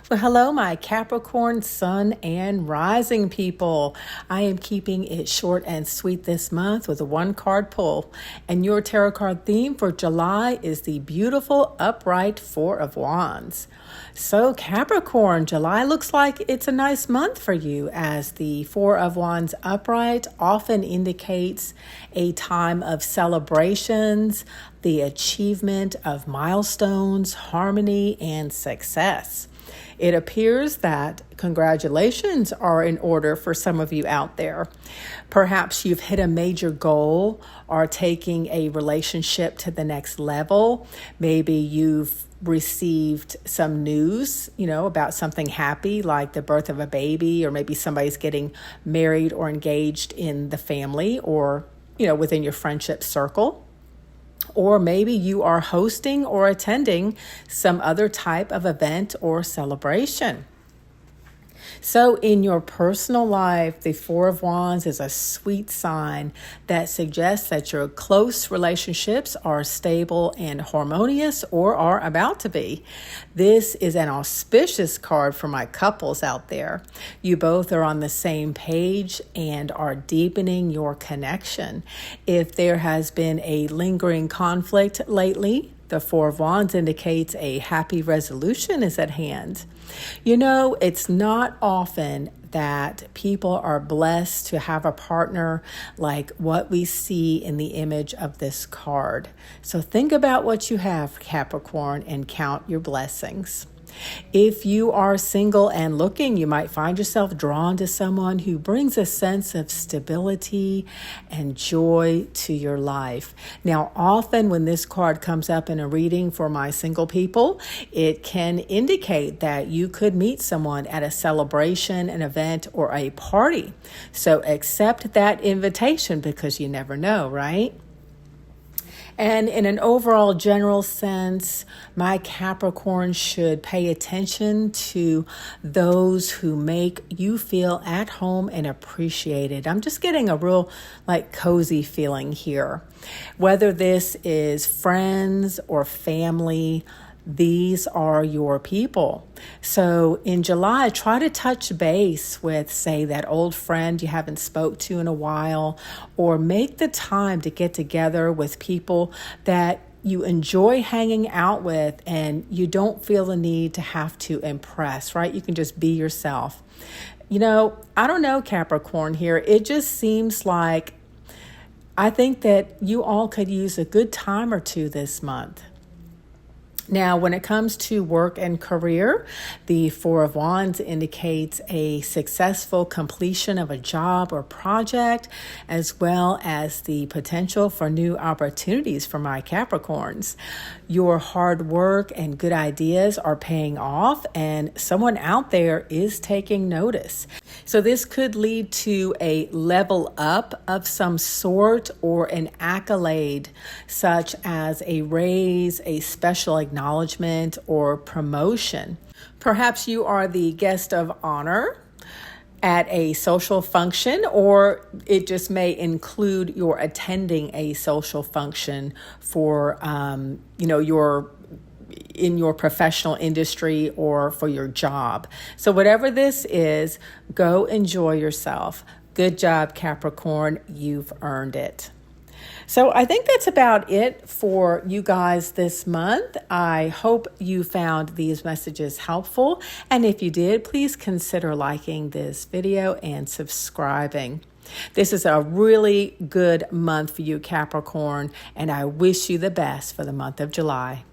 Well, hello, my Capricorn, Sun, and Rising people. I am keeping it short and sweet this month with a one-card pull. And your tarot card theme for July is the beautiful upright Four of Wands. So Capricorn, July looks like it's a nice month for you, as the Four of Wands upright often indicates a time of celebrations, the achievement of milestones, harmony, and success. It appears that congratulations are in order for some of you out there. Perhaps you've hit a major goal or taking a relationship to the next level. Maybe you've received some news, about something happy like the birth of a baby, or maybe somebody's getting married or engaged in the family or, within your friendship circle. Or maybe you are hosting or attending some other type of event or celebration. So in your personal life, the Four of Wands is a sweet sign that suggests that your close relationships are stable and harmonious, or are about to be. This is an auspicious card for my couples out there. You both are on the same page and are deepening your connection. If there has been a lingering conflict lately, the Four of Wands indicates a happy resolution is at hand. It's not often that people are blessed to have a partner like what we see in the image of this card. So think about what you have, Capricorn, and count your blessings. If you are single and looking, you might find yourself drawn to someone who brings a sense of stability and joy to your life. Now, often when this card comes up in a reading for my single people, it can indicate that you could meet someone at a celebration, an event, or a party. So accept that invitation, because you never know, right? And in an overall general sense, my Capricorn should pay attention to those who make you feel at home and appreciated. I'm just getting a real cozy feeling here. Whether this is friends or family, these are your people. So in July, try to touch base with, say, that old friend you haven't spoke to in a while, or make the time to get together with people that you enjoy hanging out with and you don't feel the need to have to impress, right? You can just be yourself. I don't know, Capricorn here. It just seems like I think that you all could use a good time or two this month. Now, when it comes to work and career, the Four of Wands indicates a successful completion of a job or project, as well as the potential for new opportunities for my Capricorns. Your hard work and good ideas are paying off, and someone out there is taking notice. So this could lead to a level up of some sort, or an accolade, such as a raise, a special acknowledgement, or promotion. Perhaps you are the guest of honor at a social function, or it just may include your attending a social function for, in your professional industry or for your job. So whatever this is, go enjoy yourself. Good job, Capricorn. You've earned it. So I think that's about it for you guys this month. I hope you found these messages helpful. And if you did, please consider liking this video and subscribing. This is a really good month for you, Capricorn, and I wish you the best for the month of July.